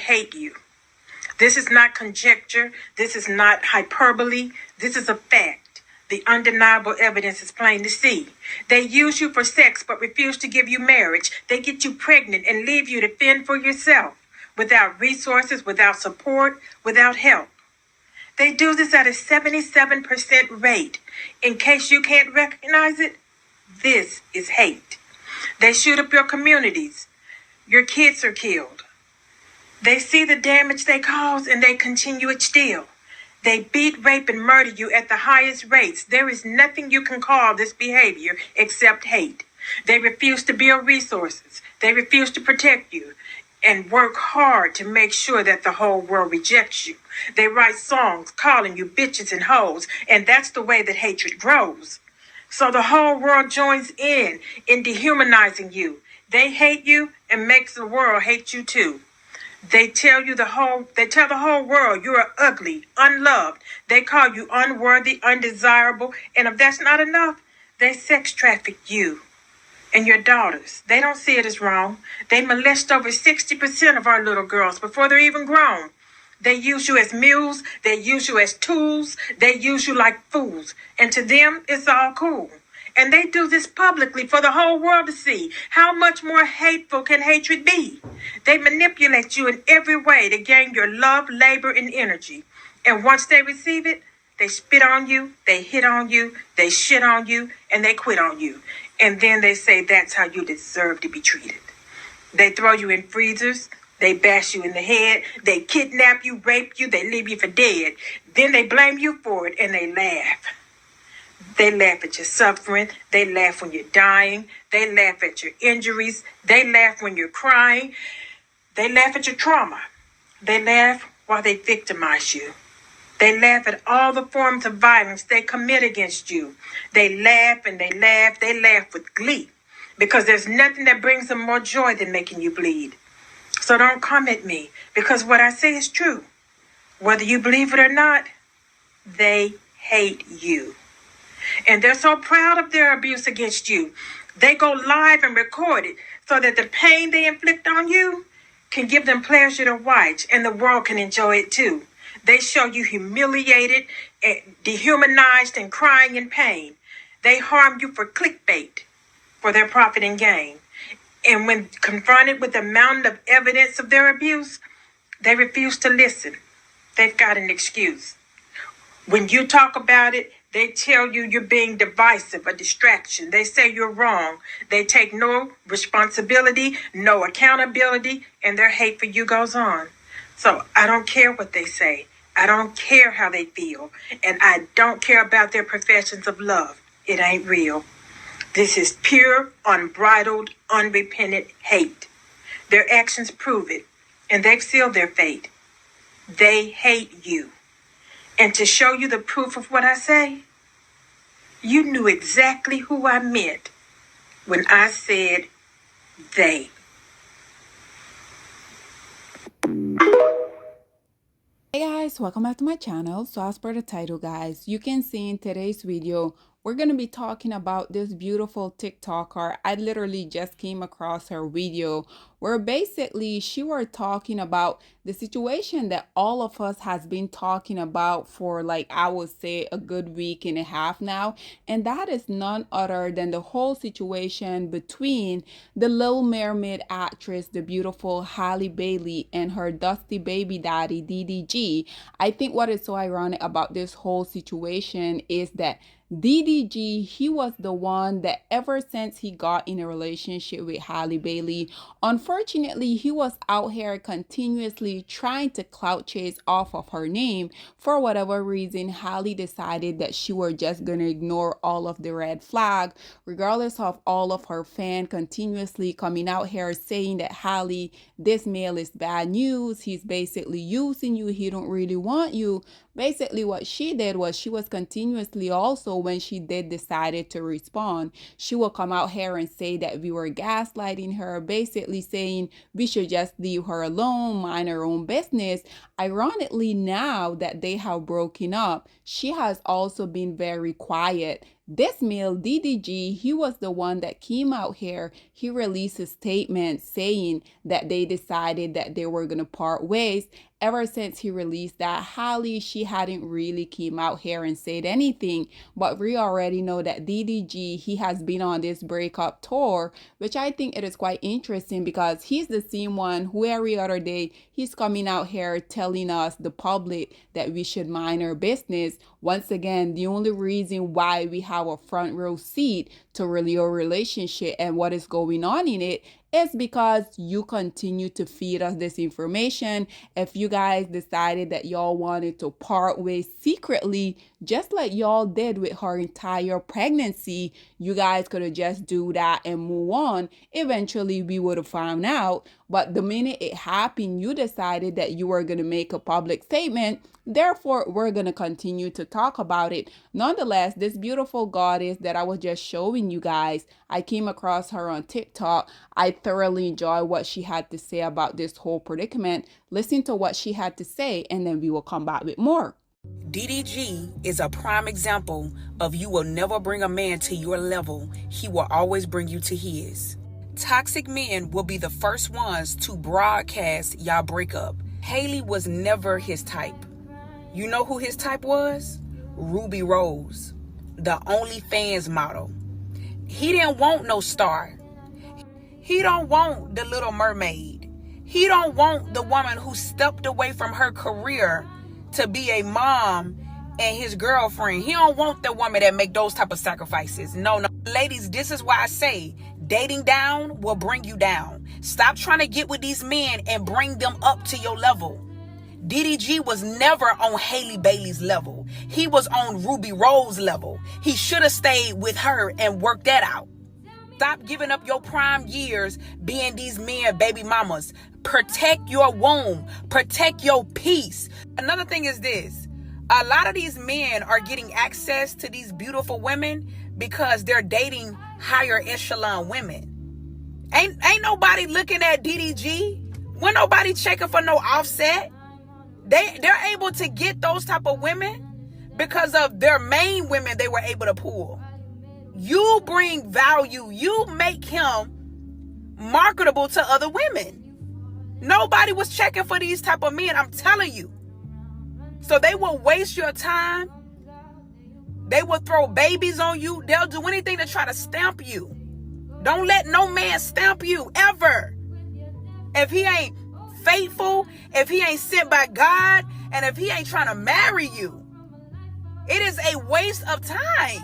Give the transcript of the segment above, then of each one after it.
hate you. This is not conjecture. This is not hyperbole. This is a fact. The undeniable evidence is plain to see. They use you for sex but refuse to give you marriage. They get you pregnant and leave you to fend for yourself, without resources, without support, without help. They do this at a 77% rate. In case you can't recognize it, this is hate. They shoot up your communities. Your kids are killed. They see the damage they cause and they continue it still. They beat, rape, and murder you at the highest rates. There is nothing you can call this behavior except hate. They refuse to build resources. They refuse to protect you and work hard to make sure that the whole world rejects you. They write songs calling you bitches and hoes, and that's the way that hatred grows. So the whole world joins in dehumanizing you. They hate you and makes the world hate you too. They tell the whole world you are ugly, unloved. They call you unworthy, undesirable, and if that's not enough, they sex traffic you and your daughters. They don't see it as wrong. They molest over 60% of our little girls before they're even grown. They use you as mules. They use you as tools. They use you like fools. And to them, it's all cool. And they do this publicly for the whole world to see. How much more hateful can hatred be? They manipulate you in every way to gain your love, labor, and energy. And once they receive it, they spit on you, they hit on you, they shit on you, and they quit on you. And then they say that's how you deserve to be treated. They throw you in freezers. They bash you in the head. They kidnap you, rape you, they leave you for dead. Then they blame you for it and they laugh. They laugh at your suffering. They laugh when you're dying. They laugh at your injuries. They laugh when you're crying. They laugh at your trauma. They laugh while they victimize you. They laugh at all the forms of violence they commit against you. They laugh and they laugh. They laugh with glee because there's nothing that brings them more joy than making you bleed. So don't come at me because what I say is true. Whether you believe it or not, they hate you. And they're so proud of their abuse against you. They go live and record it so that the pain they inflict on you can give them pleasure to watch and the world can enjoy it too. They show you humiliated, dehumanized, and crying in pain. They harm you for clickbait, for their profit and gain. And when confronted with the mountain of evidence of their abuse, they refuse to listen. They've got an excuse. When you talk about it, they tell you you're being divisive, a distraction. They say you're wrong. They take no responsibility, no accountability, and their hate for you goes on. So I don't care what they say. I don't care how they feel. And I don't care about their professions of love. It ain't real. This is pure, unbridled, unrepentant hate. Their actions prove it, and they've sealed their fate. They hate you. And to show you the proof of what I say, you knew exactly who I meant when I said they. Hey guys, welcome back to my channel. So as per the title, guys, you can see in today's video we're going to be talking about this beautiful TikToker. I literally just came across her video where basically she were talking about the situation that all of us has been talking about for, like, I would say a good week and a half now, and that is none other than the whole situation between the Little Mermaid actress, the beautiful Halle Bailey, and her dusty baby daddy DDG. I think what is so ironic about this whole situation is that DDG, he was the one that ever since he got in a relationship with Halle Bailey, unfortunately, he was out here continuously trying to clout chase off of her name. For whatever reason, Halle decided that she were just gonna ignore all of the red flag, regardless of all of her fans continuously coming out here saying that Halle, this male is bad news, he's basically using you, he don't really want you. Basically what she did was she was continuously also, when she did decided to respond, she will come out here and say that we were gaslighting her, basically saying we should just leave her alone, mind her own business. Ironically, now that they have broken up, she has also been very quiet. This male, DDG, he was the one that came out here. He released a statement saying that they decided that they were going to part ways. Ever since he released that, Halle, she hadn't really came out here and said anything. But we already know that DDG, he has been on this breakup tour, which I think it is quite interesting because he's the same one who every other day he's coming out here telling us, the public, that we should mind our business. Once again, the only reason why we have a front row seat to really your relationship and what is going on in it is because you continue to feed us this information. If you guys decided that y'all wanted to part ways secretly, just like y'all did with her entire pregnancy, you guys could have just do that and move on. Eventually, we would have found out. But the minute it happened, you decided that you were going to make a public statement. Therefore, we're going to continue to talk about it. Nonetheless, this beautiful goddess that I was just showing you guys, I came across her on TikTok. I thoroughly enjoy what she had to say about this whole predicament. Listen to what she had to say, and then we will come back with more. DDG is a prime example of you will never bring a man to your level. He will always bring you to his. Toxic men will be the first ones to broadcast y'all breakup. Haley was never his type. You know who his type was? Ruby Rose, the OnlyFans model. He didn't want no star. He don't want the Little Mermaid. He don't want the woman who stepped away from her career to be a mom and his girlfriend. He don't want the woman that make those type of sacrifices. No. Ladies, this is why I say dating down will bring you down. Stop trying to get with these men and bring them up to your level. DDG was never on Halle Bailey's level. He was on Ruby Rose's level. He should have stayed with her and worked that out. Stop giving up your prime years being these men baby mamas. Protect your womb. Protect your peace. Another thing is this. A lot of these men are getting access to these beautiful women because they're dating higher echelon women. Ain't nobody looking at DDG. When nobody checking for no offset. They're able to get those type of women because of their main women they were able to pull. You bring value. You make him marketable to other women. Nobody was checking for these type of men, I'm telling you. So they will waste your time. They will throw babies on you. They'll do anything to try to stamp you. Don't let no man stamp you ever. If he ain't faithful, if he ain't sent by God, and if he ain't trying to marry you, it is a waste of time.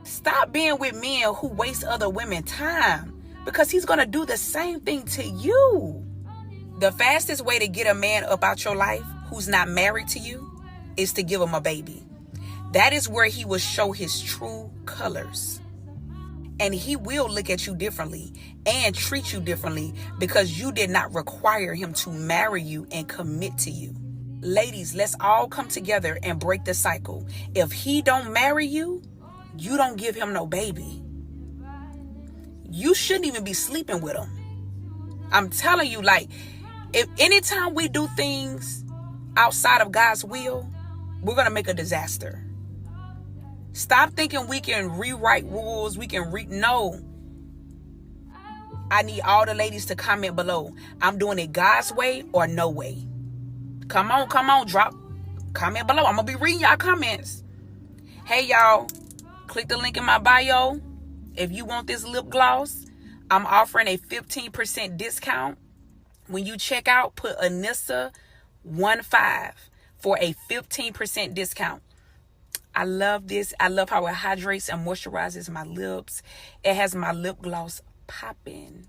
Stop being with men who waste other women's time because he's going to do the same thing to you. The fastest way to get a man up out your life who's not married to you is to give him a baby. That is where he will show his true colors. And he will look at you differently and treat you differently because you did not require him to marry you and commit to you. Ladies, let's all come together and break the cycle. If he don't marry you, you don't give him no baby. You shouldn't even be sleeping with him. I'm telling you, like, if anytime we do things outside of God's will, we're going to make a disaster. Stop thinking we can rewrite rules. No. I need all the ladies to comment below. I'm doing it God's way or no way. Come on, drop. Comment below. I'm going to be reading y'all comments. Hey, y'all. Click the link in my bio. If you want this lip gloss, I'm offering a 15% discount. When you check out, put Anissa15 for a 15% discount. I love this. I love how it hydrates and moisturizes my lips. It has my lip gloss popping.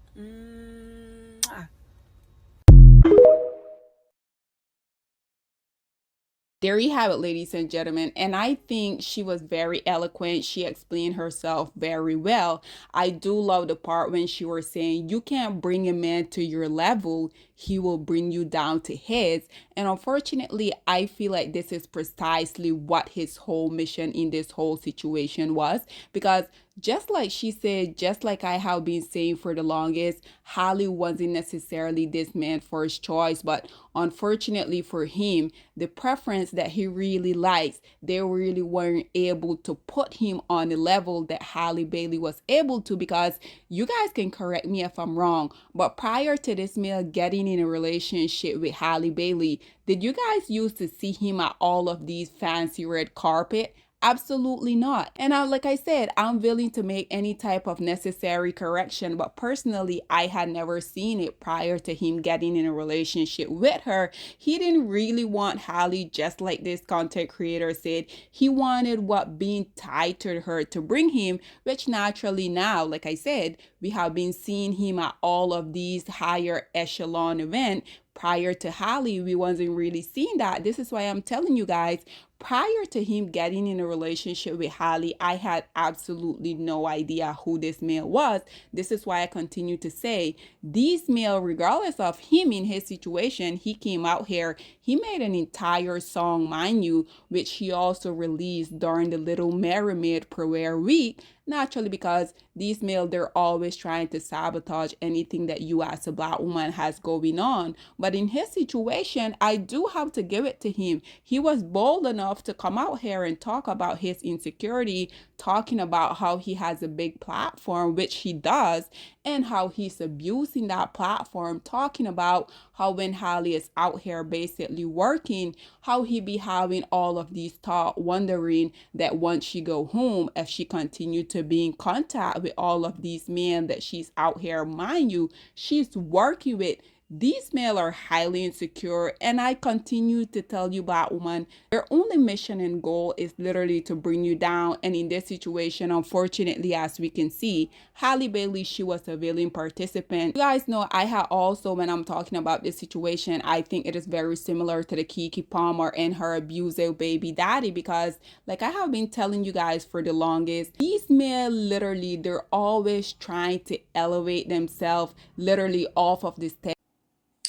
There you have it, ladies and gentlemen. And I think she was very eloquent. She explained herself very well. I do love the part when she was saying, you can't bring a man to your level. He will bring you down to his. And unfortunately, I feel like this is precisely what his whole mission in this whole situation was, because just like she said, just like I have been saying for the longest, Halle wasn't necessarily this man's first choice, but unfortunately for him, the preference that he really likes, they really weren't able to put him on the level that Halle Bailey was able to, because you guys can correct me if I'm wrong, but prior to this male getting in a relationship with Halle Bailey, did you guys used to see him at all of these fancy red carpet? Absolutely not. And like I said, I'm willing to make any type of necessary correction, but personally, I had never seen it prior to him getting in a relationship with her. He didn't really want Halle, just like this content creator said. He wanted what being tied to her to bring him, which naturally now, like I said, we have been seeing him at all of these higher echelon events. Prior to Halle, we wasn't really seeing that. This is why I'm telling you guys, prior to him getting in a relationship with Halle, I had absolutely no idea who this male was. This is why I continue to say, this male, regardless of him in his situation, he came out here, he made an entire song, mind you, which he also released during the Little Mermaid Premiere Week. Naturally, because these males, they're always trying to sabotage anything that you as a black woman has going on. But in his situation, I do have to give it to him. He was bold enough to come out here and talk about his insecurity, talking about how he has a big platform, which he does, and how he's abusing that platform, talking about how when Halle is out here basically working, how he be having all of these thoughts, wondering that once she go home, if she continue to be in contact with all of these men that she's out here, mind you, she's working with. These men are highly insecure, and I continue to tell you, black woman, their only mission and goal is literally to bring you down. And in this situation, unfortunately, as we can see, Halle Bailey, she was a willing participant. You guys know I have also, when I'm talking about this situation, I think it is very similar to the Keke Palmer and her abusive baby daddy, because like I have been telling you guys for the longest, these men literally, they're always trying to elevate themselves literally off of this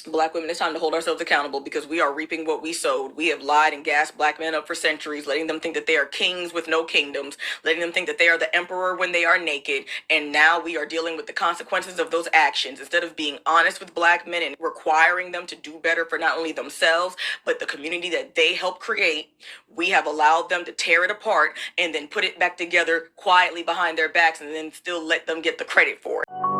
Black women, it's time to hold ourselves accountable, because we are reaping what we sowed. We have lied and gassed black men up for centuries, letting them think that they are kings with no kingdoms, letting them think that they are the emperor when they are naked. And now we are dealing with the consequences of those actions. Instead of being honest with black men and requiring them to do better for not only themselves, but the community that they helped create, we have allowed them to tear it apart and then put it back together quietly behind their backs, and then still let them get the credit for it.